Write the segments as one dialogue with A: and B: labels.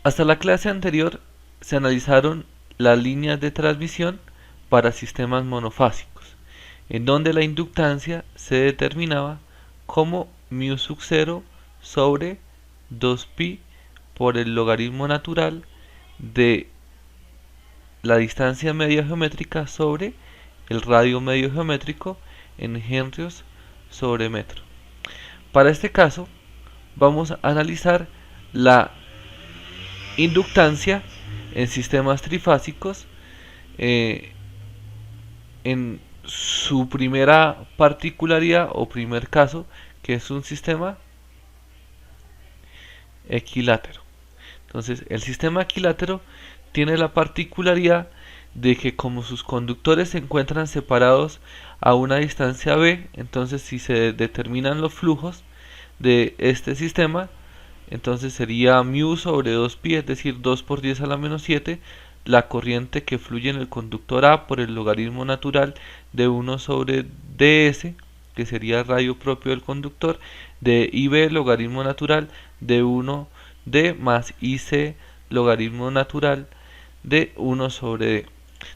A: Hasta la clase anterior se analizaron las líneas de transmisión para sistemas monofásicos, en donde la inductancia se determinaba como mu sub 0 sobre 2pi por el logaritmo natural de la distancia media geométrica sobre el radio medio geométrico en henrios sobre metro. Para este caso vamos a analizar la inductancia en sistemas trifásicos en su primera particularidad o primer caso, que es un sistema equilátero. Entonces, el sistema equilátero tiene la particularidad de que como sus conductores se encuentran separados a una distancia b, entonces si se determinan los flujos de este sistema, entonces sería mu sobre 2pi, es decir, 2 por 10 a la menos 7, la corriente que fluye en el conductor A por el logaritmo natural de 1 sobre ds, que sería el radio propio del conductor, de ib logaritmo natural de 1d más ic logaritmo natural de 1 sobre d.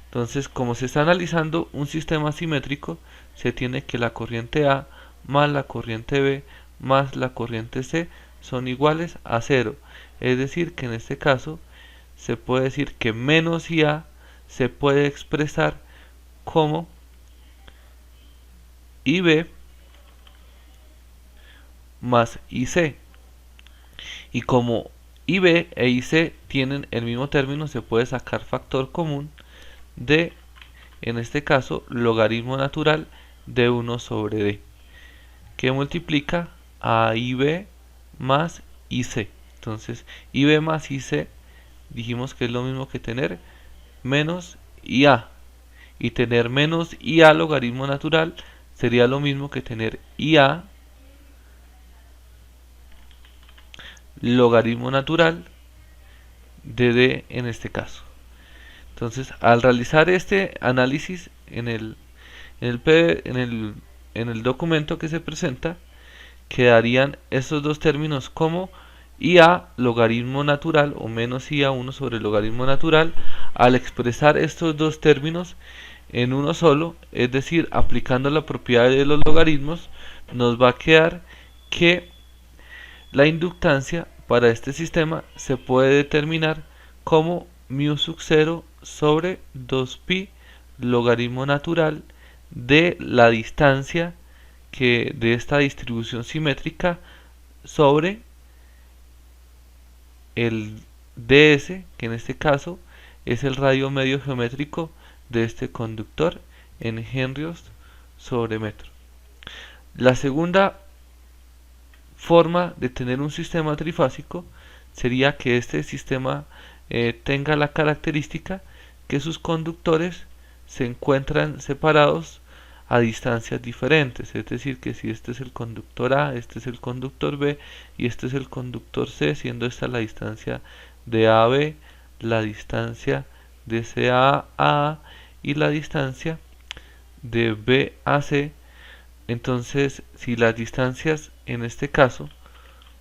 A: Entonces, como se está analizando un sistema simétrico, se tiene que la corriente A más la corriente B más la corriente C son iguales a 0. Es decir, que en este caso se puede decir que menos IA se puede expresar como IB más IC. Y como IB e IC tienen el mismo término, se puede sacar factor común de, en este caso, logaritmo natural de 1 sobre d, que multiplica a IB más IC. Entonces, IB más IC dijimos que es lo mismo que tener menos IA. Y tener menos IA logaritmo natural sería lo mismo que tener IA logaritmo natural de d en este caso. Entonces, al realizar este análisis en el documento que se presenta, quedarían estos dos términos como IA logaritmo natural o menos IA 1 sobre el logaritmo natural. Al expresar estos dos términos en uno solo, es decir, aplicando la propiedad de los logaritmos, nos va a quedar que la inductancia para este sistema se puede determinar como mu sub 0 sobre 2pi logaritmo natural de la distancia que de esta distribución simétrica sobre el ds, que en este caso es el radio medio geométrico de este conductor en henrios sobre metro. La segunda forma de tener un sistema trifásico sería que este sistema tenga la característica que sus conductores se encuentran separados a distancias diferentes, es decir, que si este es el conductor A, este es el conductor B y este es el conductor C, siendo esta la distancia de A a B, la distancia de C a A y la distancia de B a C. Entonces, si las distancias en este caso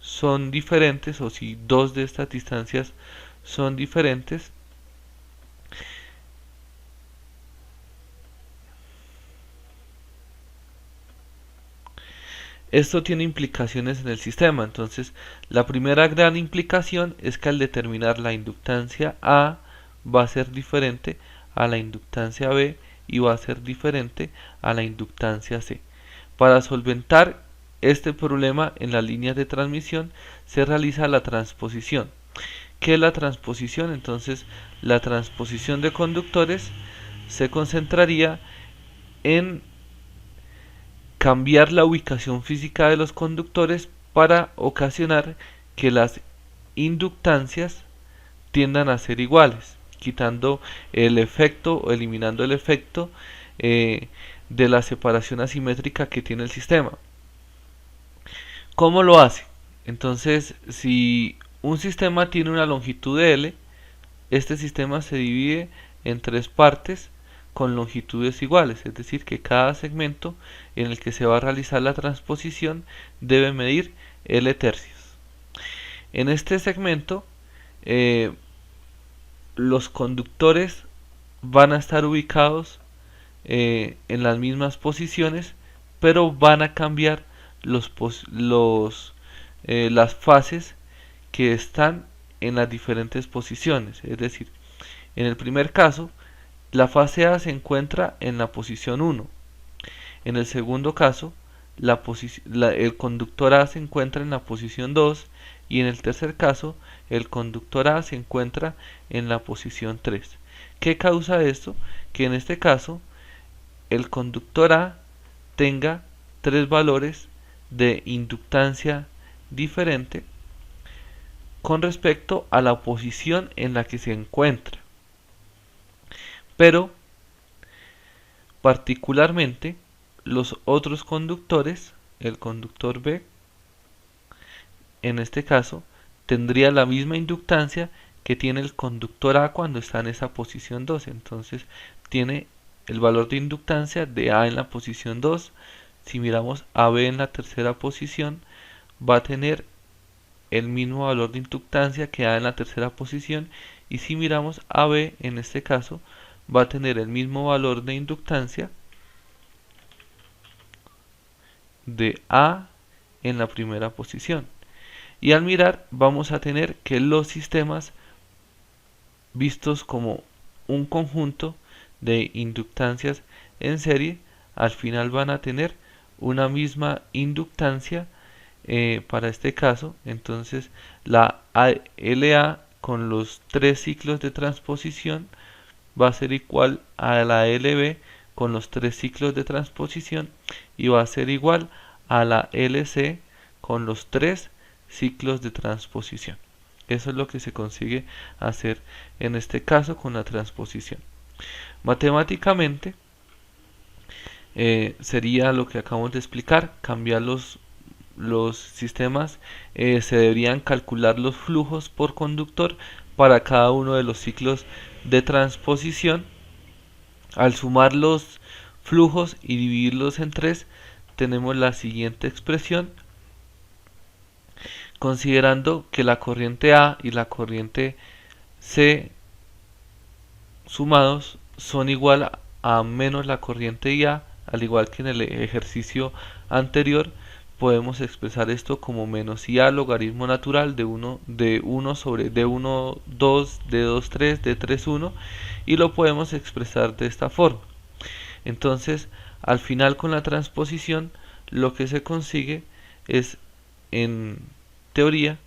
A: son diferentes, o si dos de estas distancias son diferentes, esto tiene implicaciones en el sistema. Entonces, la primera gran implicación es que al determinar la inductancia A va a ser diferente a la inductancia B y va a ser diferente a la inductancia C. Para solventar este problema en las líneas de transmisión se realiza la transposición. ¿Qué es la transposición? Entonces, la transposición de conductores se concentraría en cambiar la ubicación física de los conductores para ocasionar que las inductancias tiendan a ser iguales, quitando el efecto o eliminando el efecto de la separación asimétrica que tiene el sistema. ¿Cómo lo hace? Entonces, si un sistema tiene una longitud de L, este sistema se divide en tres partes con longitudes iguales, es decir, que cada segmento en el que se va a realizar la transposición debe medir L tercios. En este segmento eh, los conductores van a estar ubicados en las mismas posiciones, pero van a cambiar las fases que están en las diferentes posiciones. Es decir, en el primer caso, la fase A se encuentra en la posición 1. En el segundo caso, el conductor A se encuentra en la posición 2 y en el tercer caso, el conductor A se encuentra en la posición 3. ¿Qué causa esto? Que en este caso, el conductor A tenga tres valores de inductancia diferente con respecto a la posición en la que se encuentra. Pero, particularmente, los otros conductores, el conductor B, en este caso, tendría la misma inductancia que tiene el conductor A cuando está en esa posición 2. Entonces, tiene el valor de inductancia de A en la posición 2. Si miramos a B en la tercera posición, va a tener el mismo valor de inductancia que A en la tercera posición. Y si miramos a B, en este caso, va a tener el mismo valor de inductancia de A en la primera posición. Y al mirar vamos a tener que los sistemas vistos como un conjunto de inductancias en serie al final van a tener una misma inductancia para este caso. Entonces la LA con los tres ciclos de transposición va a ser igual a la LB con los tres ciclos de transposición y va a ser igual a la LC con los tres ciclos de transposición. Eso es lo que se consigue hacer en este caso con la transposición. Matemáticamente sería lo que acabamos de explicar, cambiar los sistemas, se deberían calcular los flujos por conductor para cada uno de los ciclos de transposición. Al sumar los flujos y dividirlos en 3, tenemos la siguiente expresión, considerando que la corriente A y la corriente C sumados son igual a menos la corriente IA. Al igual que en el ejercicio anterior, podemos expresar esto como menos IA logaritmo natural de 1 sobre D1, 2, D2, 3, D3, 1, y lo podemos expresar de esta forma. Entonces, al final con la transposición, lo que se consigue es, en teoría,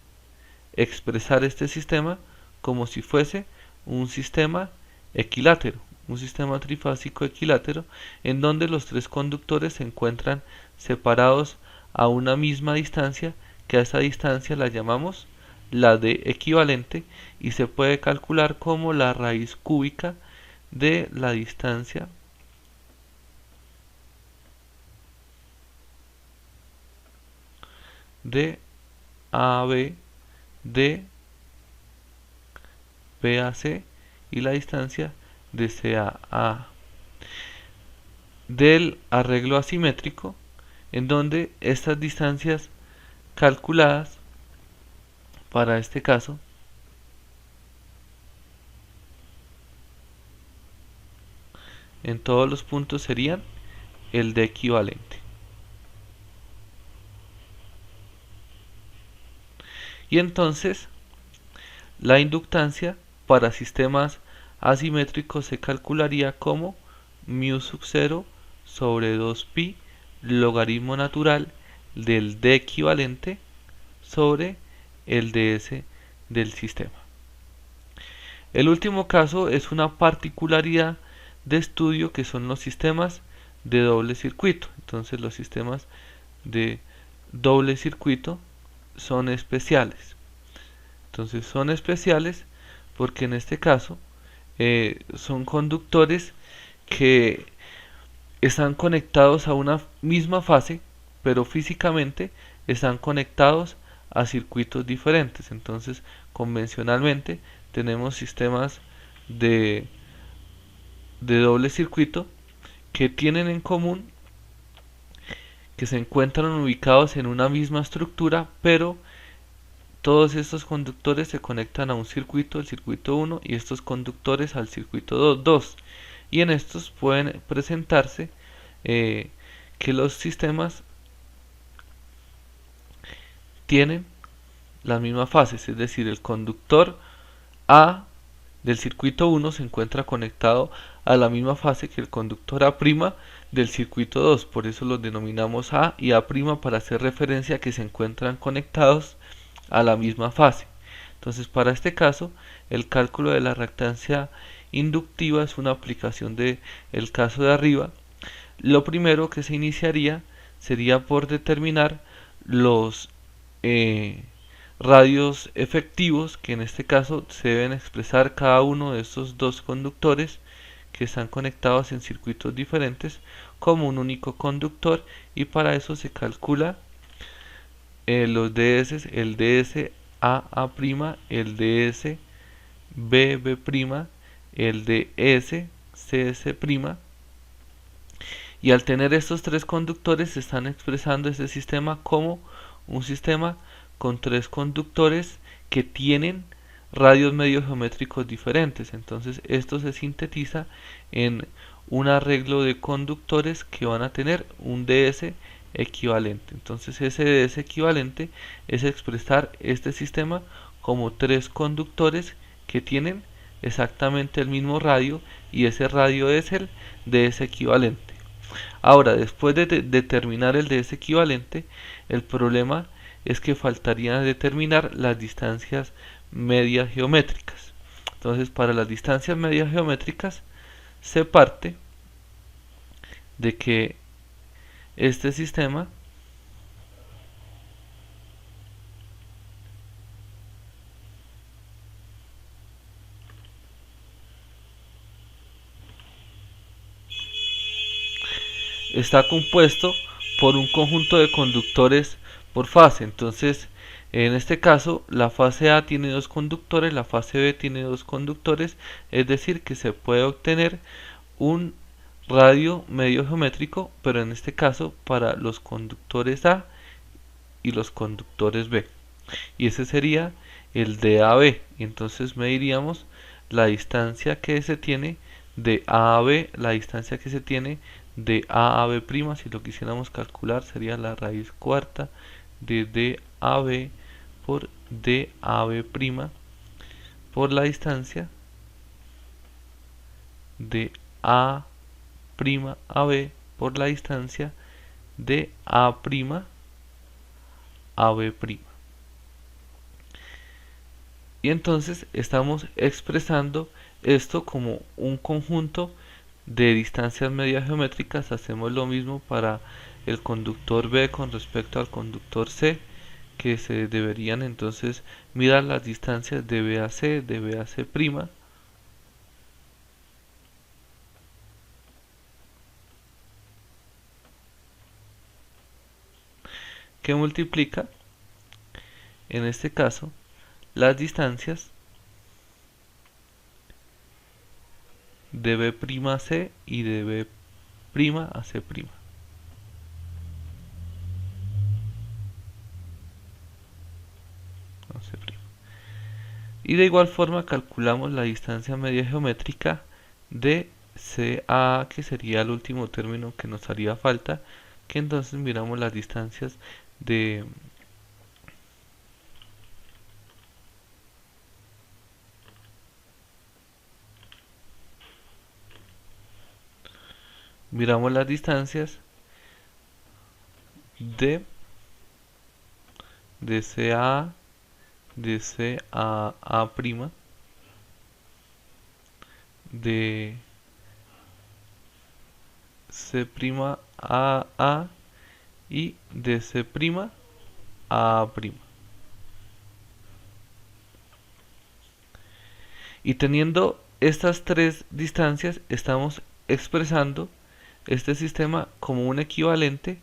A: expresar este sistema como si fuese un sistema equilátero, un sistema trifásico equilátero, en donde los tres conductores se encuentran separados a una misma distancia, que a esa distancia la llamamos la de equivalente, y se puede calcular como la raíz cúbica de la distancia de AB de BAC y la distancia de CAA del arreglo asimétrico, en donde estas distancias calculadas para este caso en todos los puntos serían el de equivalente. Y entonces la inductancia para sistemas asimétricos se calcularía como mu sub 0 sobre 2pi logaritmo natural del D equivalente sobre el ds del sistema. El último caso es una particularidad de estudio, que son los sistemas de doble circuito. Entonces los sistemas de doble circuito son especiales. Entonces son especiales porque en este caso son conductores que están conectados a una misma fase, pero físicamente están conectados a circuitos diferentes. Entonces, convencionalmente tenemos sistemas de doble circuito que tienen en común que se encuentran ubicados en una misma estructura, pero todos estos conductores se conectan a un circuito, el circuito 1, y estos conductores al circuito 2. Y en estos pueden presentarse que los sistemas tienen las mismas fases, es decir, el conductor A del circuito 1 se encuentra conectado a la misma fase que el conductor A' del circuito 2, por eso los denominamos A y A' para hacer referencia a que se encuentran conectados a la misma fase. Entonces, para este caso, el cálculo de la reactancia inductiva es una aplicación del caso de arriba. Lo primero que se iniciaría sería por determinar los radios efectivos, que en este caso se deben expresar cada uno de estos dos conductores que están conectados en circuitos diferentes como un único conductor, y para eso se calcula los DS, el DS AA', el DS BB', el DS CS', y al tener estos tres conductores se están expresando este sistema como un sistema con tres conductores que tienen radios medio geométricos diferentes. Entonces esto se sintetiza en un arreglo de conductores que van a tener un DS equivalente. Entonces ese DS equivalente es expresar este sistema como tres conductores que tienen exactamente el mismo radio, y ese radio es el DS equivalente. Ahora, después de determinar el DS equivalente, el problema es que faltaría determinar las distancias medias geométricas. Entonces, para las distancias medias geométricas se parte de que este sistema está compuesto por un conjunto de conductores por fase. Entonces, en este caso, la fase A tiene dos conductores, la fase B tiene dos conductores, es decir, que se puede obtener un radio medio geométrico, pero en este caso para los conductores A y los conductores B. Y ese sería el DAB. Y entonces mediríamos la distancia que se tiene de A a B, la distancia que se tiene de A a B', si lo quisiéramos calcular, sería la raíz cuarta de DAB por DAB' por la distancia de A' a B por la distancia de A' a B'. Y entonces estamos expresando esto como un conjunto de distancias medias geométricas. Hacemos lo mismo para el conductor B con respecto al conductor C, que se deberían entonces mirar las distancias de B a C, de B a C', que multiplica en este caso las distancias de B' a C y de B' a C'. Y de igual forma calculamos la distancia media geométrica de CA, que sería el último término que nos haría falta, que entonces miramos las distancias de de CA, de CAA', de C'AA y de C'A'. Y teniendo estas tres distancias, estamos expresando este sistema como un equivalente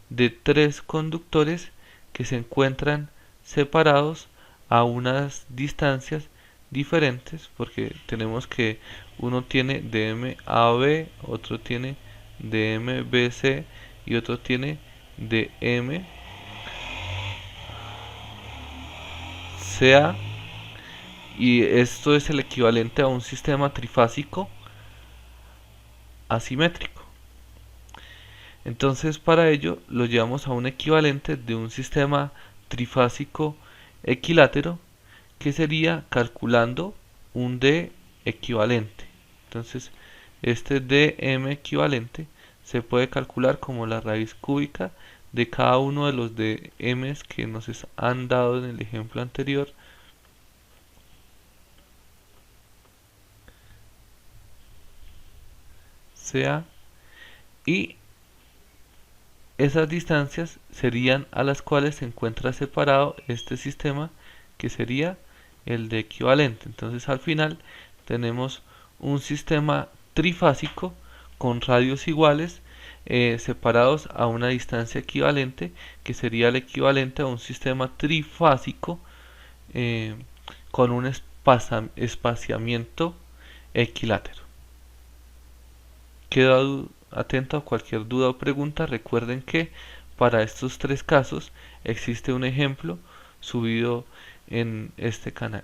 A: de tres conductores que se encuentran separados a unas distancias diferentes, porque tenemos que uno tiene DMAB, otro tiene DMBC y otro tiene DMCA'. sea, y esto es el equivalente a un sistema trifásico asimétrico. Entonces para ello lo llevamos a un equivalente de un sistema trifásico equilátero, que sería calculando un D equivalente. Entonces este dm equivalente se puede calcular como la raíz cúbica de cada uno de los dm's que nos han dado en el ejemplo anterior, sea, y esas distancias serían a las cuales se encuentra separado este sistema, que sería el de equivalente. Entonces al final tenemos un sistema trifásico con radios iguales, separados a una distancia equivalente, que sería el equivalente a un sistema trifásico con un espaciamiento equilátero. Quedo atento a cualquier duda o pregunta. Recuerden que para estos tres casos existe un ejemplo subido en este canal.